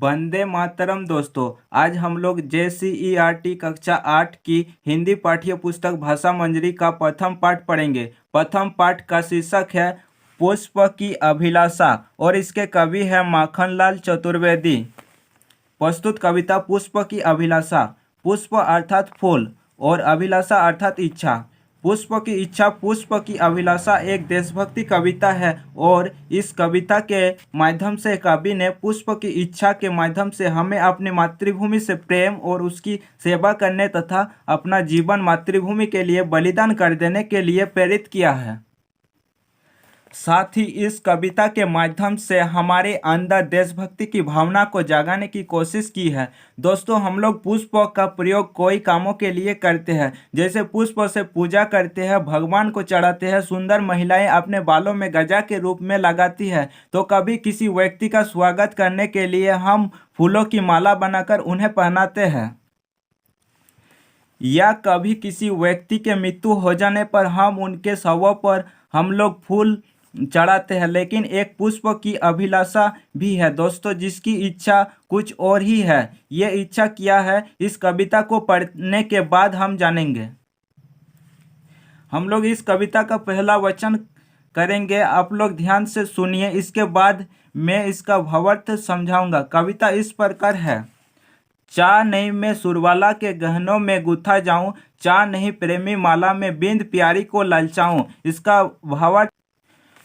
वंदे मातरम दोस्तों। आज हम लोग JCERT कक्षा 8 की हिंदी पाठ्य पुस्तक भाषा मंजरी का प्रथम पाठ पढ़ेंगे। प्रथम पाठ का शीर्षक है पुष्प की अभिलाषा और इसके कवि है माखनलाल चतुर्वेदी। प्रस्तुत कविता पुष्प की अभिलाषा। पुष्प अर्थात फूल और अभिलाषा अर्थात इच्छा। पुष्प की इच्छा पुष्प की अभिलाषा एक देशभक्ति कविता है और इस कविता के माध्यम से कवि ने पुष्प की इच्छा के माध्यम से हमें अपनी मातृभूमि से प्रेम और उसकी सेवा करने तथा अपना जीवन मातृभूमि के लिए बलिदान कर देने के लिए प्रेरित किया है। साथ ही इस कविता के माध्यम से हमारे अंदर देशभक्ति की भावना को जगाने की कोशिश की है। दोस्तों, हम लोग पुष्प का प्रयोग कोई कामों के लिए करते हैं, जैसे पुष्प से पूजा करते हैं, भगवान को चढ़ाते हैं। सुंदर महिलाएं अपने बालों में गजा के रूप में लगाती है, तो कभी किसी व्यक्ति का स्वागत करने के लिए हम फूलों की माला बनाकर उन्हें पहनाते हैं, या कभी किसी व्यक्ति के मृत्यु हो जाने पर हम उनके शवों पर हम लोग फूल चढ़ाते हैं। लेकिन एक पुष्प की अभिलाषा भी है दोस्तों, जिसकी इच्छा कुछ और ही है। ये इच्छा क्या है, इस कविता को पढ़ने के बाद हम जानेंगे। हम लोग इस कविता का पहला वचन करेंगे, आप लोग ध्यान से सुनिए, इसके बाद मैं इसका भावार्थ समझाऊंगा। कविता इस प्रकार है। चाह नहीं मैं सुरवाला के गहनों में गुथा जाऊं, चाह नहीं प्रेमी माला में बिंद प्यारी को ललचाऊं। इसका भावार्थ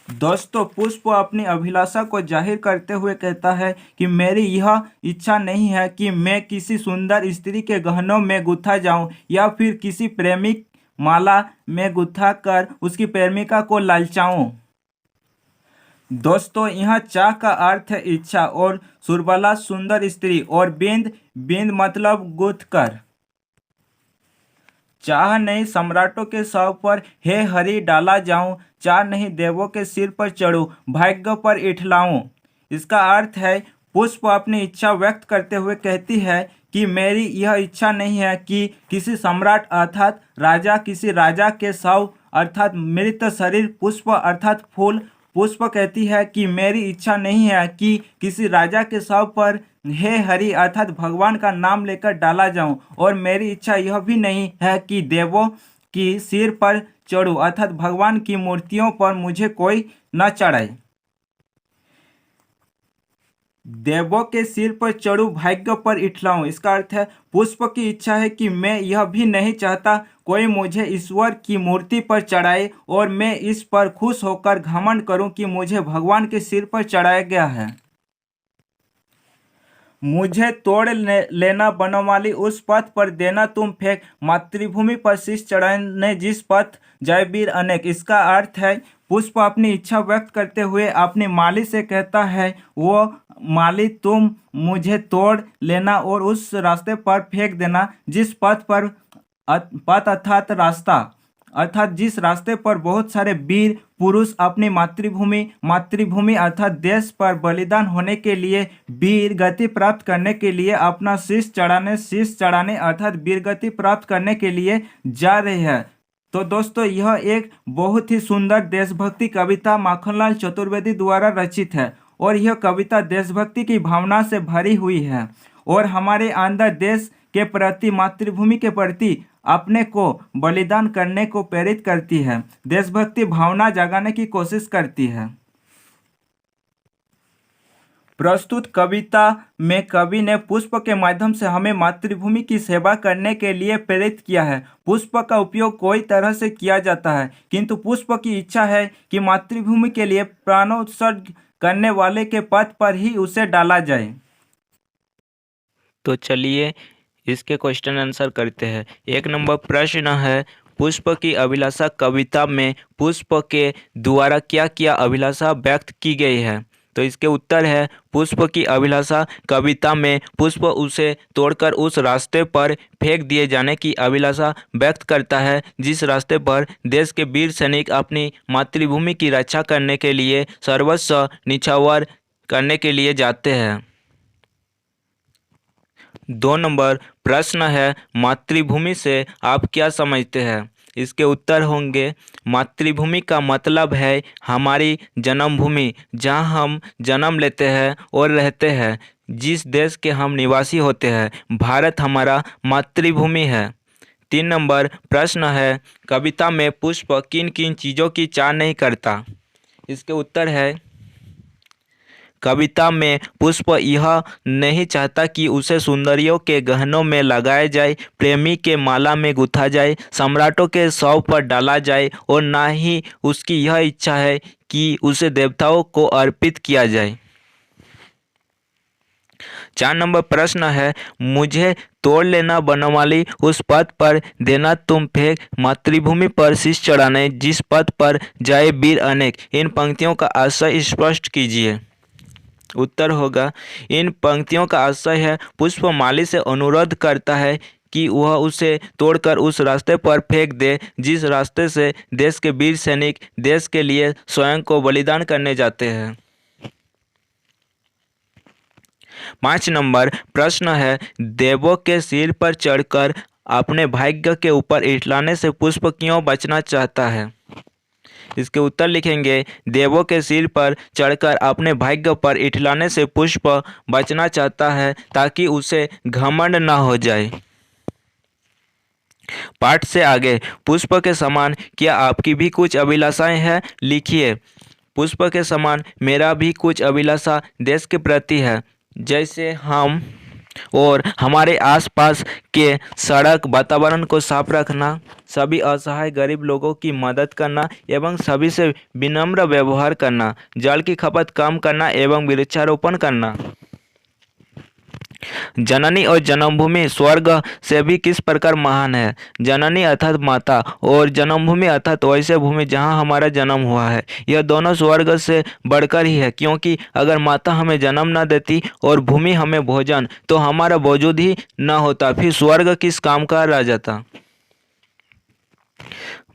दोस्तों, पुष्प अपनी अभिलाषा को जाहिर करते हुए कहता है कि मेरी यह इच्छा नहीं है कि मैं किसी सुंदर स्त्री के गहनों में गुथा जाऊं या फिर किसी प्रेमिक माला में गुथा कर उसकी प्रेमिका को ललचाऊं। दोस्तों, यहाँ चाह का अर्थ है इच्छा और सुरबाला सुंदर स्त्री और बिंद बिंद मतलब गुथ कर। चाह नहीं सम्राटों के शव पर हे हरि डाला जाऊं, चाह नहीं देवों के सिर पर चढ़ूं, भाग्य पर इठलाऊं। इसका अर्थ है पुष्प अपनी इच्छा व्यक्त करते हुए कहती है कि मेरी यह इच्छा नहीं है कि किसी सम्राट अर्थात राजा, किसी राजा के शव अर्थात मृत शरीर, पुष्प अर्थात फूल। पुष्प कहती है कि मेरी इच्छा नहीं है कि किसी राजा के शव पर हे हरि अर्थात भगवान का नाम लेकर डाला जाऊं, और मेरी इच्छा यह भी नहीं है कि देवों की सिर पर चढ़ूं अर्थात भगवान की मूर्तियों पर मुझे कोई न चढ़ाए। देवों के सिर पर चढ़ूं, भाग्य पर इठलाऊं। इसका अर्थ है पुष्प की इच्छा है कि मैं यह भी नहीं चाहता कोई मुझे ईश्वर की मूर्ति पर चढ़ाए और मैं इस पर खुश होकर घमंड करूं कि मुझे भगवान के सिर पर चढ़ाया गया है। मुझे तोड़ लेना बनवाली उस पथ पर देना तुम फेंक, मातृभूमि पर शीश चढ़ाने जिस पथ जय वीर अनेक। इसका अर्थ है पुष्प अपनी इच्छा व्यक्त करते हुए अपने माली से कहता है, वो माली तुम मुझे तोड़ लेना और उस रास्ते पर फेंक देना जिस पथ पर पथ अर्थात रास्ता अर्थात जिस रास्ते पर बहुत सारे वीर पुरुष अपनी मातृभूमि अर्थात देश पर बलिदान होने के लिए वीर गति प्राप्त करने के लिए अपना शीश चढ़ाने अर्थात वीर गति प्राप्त करने के लिए जा रहे हैं। तो दोस्तों, यह एक बहुत ही सुंदर देशभक्ति कविता माखनलाल चतुर्वेदी द्वारा रचित है और यह कविता देशभक्ति की भावना से भरी हुई है और हमारे अंदर देश के प्रति, मातृभूमि के प्रति अपने को बलिदान करने को प्रेरित करती है, देशभक्ति भावना जगाने की कोशिश करती है। प्रस्तुत कविता में कवि ने पुष्प के माध्यम से हमें मातृभूमि की सेवा करने के लिए प्रेरित किया है। पुष्प का उपयोग कई तरह से किया जाता है, किंतु पुष्प की इच्छा है कि मातृभूमि के लिए प्राणोत्सर्ग करने वाले के पथ पर ही उसे डाला जाए। तो चलिए इसके क्वेश्चन आंसर करते हैं। 1 नंबर प्रश्न है, पुष्प की अभिलाषा कविता में पुष्प के द्वारा क्या क्या अभिलाषा व्यक्त की गई है? तो इसके उत्तर है पुष्प की अभिलाषा कविता में पुष्प उसे तोड़कर उस रास्ते पर फेंक दिए जाने की अभिलाषा व्यक्त करता है जिस रास्ते पर देश के वीर सैनिक अपनी मातृभूमि की रक्षा करने के लिए सर्वस्व निछावर करने के लिए जाते हैं। 2 नंबर प्रश्न है, मातृभूमि से आप क्या समझते हैं? इसके उत्तर होंगे मातृभूमि का मतलब है हमारी जन्मभूमि, जहाँ हम जन्म लेते हैं और रहते हैं, जिस देश के हम निवासी होते हैं। भारत हमारा मातृभूमि है। 3 नंबर प्रश्न है, कविता में पुष्प किन किन चीज़ों की चाह नहीं करता? इसके उत्तर है कविता में पुष्प यह नहीं चाहता कि उसे सुंदरियों के गहनों में लगाया जाए, प्रेमी के माला में गुथा जाए, सम्राटों के शव पर डाला जाए, और ना ही उसकी यह इच्छा है कि उसे देवताओं को अर्पित किया जाए। 4 नंबर प्रश्न है, मुझे तोड़ लेना बनवाली उस पद पर देना तुम फेंक, मातृभूमि पर शीश चढ़ाने जिस पद पर जाए वीर अनेक। इन पंक्तियों का आशय स्पष्ट कीजिए। उत्तर होगा, इन पंक्तियों का आशय है पुष्प माली से अनुरोध करता है कि वह उसे तोड़कर उस रास्ते पर फेंक दे जिस रास्ते से देश के वीर सैनिक देश के लिए स्वयं को बलिदान करने जाते हैं। 5 नंबर प्रश्न है, देवों के सिर पर चढ़कर अपने भाग्य के ऊपर इठलाने से पुष्प क्यों बचना चाहता है? इसके उत्तर लिखेंगे, देवों के सिर पर चढ़कर अपने भाग्य पर इठलाने से पुष्प बचना चाहता है ताकि उसे घमंड न हो जाए। पाठ से आगे, पुष्प के समान क्या आपकी भी कुछ अभिलाषाएं हैं? लिखिए, पुष्प के समान मेरा भी कुछ अभिलाषा देश के प्रति है, जैसे हम और हमारे आसपास के सड़क वातावरण को साफ रखना, सभी असहाय गरीब लोगों की मदद करना एवं सभी से विनम्र व्यवहार करना, जल की खपत कम करना एवं वृक्षारोपण करना। जननी और जन्मभूमि स्वर्ग से भी किस प्रकार महान है? जननी अर्थात माता और जन्मभूमि अर्थात वैसे भूमि जहाँ हमारा जन्म हुआ है, यह दोनों स्वर्ग से बढ़कर ही है, क्योंकि अगर माता हमें जन्म न देती और भूमि हमें भोजन, तो हमारा वजूद ही न होता, फिर स्वर्ग किस काम का रह जाता।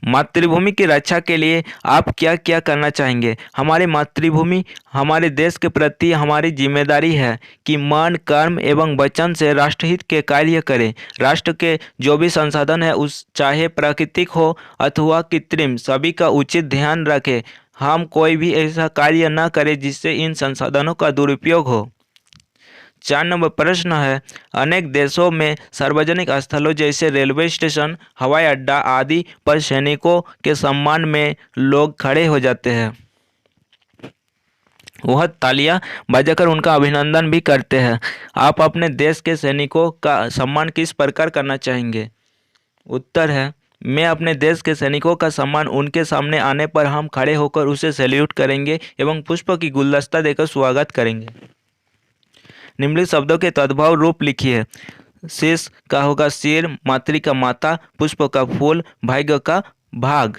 मातृभूमि की रक्षा के लिए आप क्या क्या करना चाहेंगे? हमारी मातृभूमि हमारे देश के प्रति हमारी जिम्मेदारी है कि मन, कर्म एवं वचन से राष्ट्रहित के कार्य करें। राष्ट्र के जो भी संसाधन है, उस चाहे प्राकृतिक हो अथवा कृत्रिम, सभी का उचित ध्यान रखें। हम कोई भी ऐसा कार्य न करें जिससे इन संसाधनों का दुरुपयोग हो। 4 नंबर प्रश्न है, अनेक देशों में सार्वजनिक स्थलों जैसे रेलवे स्टेशन, हवाई अड्डा आदि पर सैनिकों के सम्मान में लोग खड़े हो जाते हैं। वह तालियां बजाकर उनका अभिनंदन भी करते हैं। आप अपने देश के सैनिकों का सम्मान किस प्रकार करना चाहेंगे? उत्तर है, मैं अपने देश के सैनिकों का सम्मान उनके सामने आने पर हम खड़े होकर उसे सैल्यूट करेंगे एवं पुष्प की गुलदस्ता देकर स्वागत करेंगे। निम्नलिखित शब्दों के तद्भव रूप लिखिए। शीश का होगा सिर, मातृ का माता, पुष्प का फूल, भाग्य का भाग।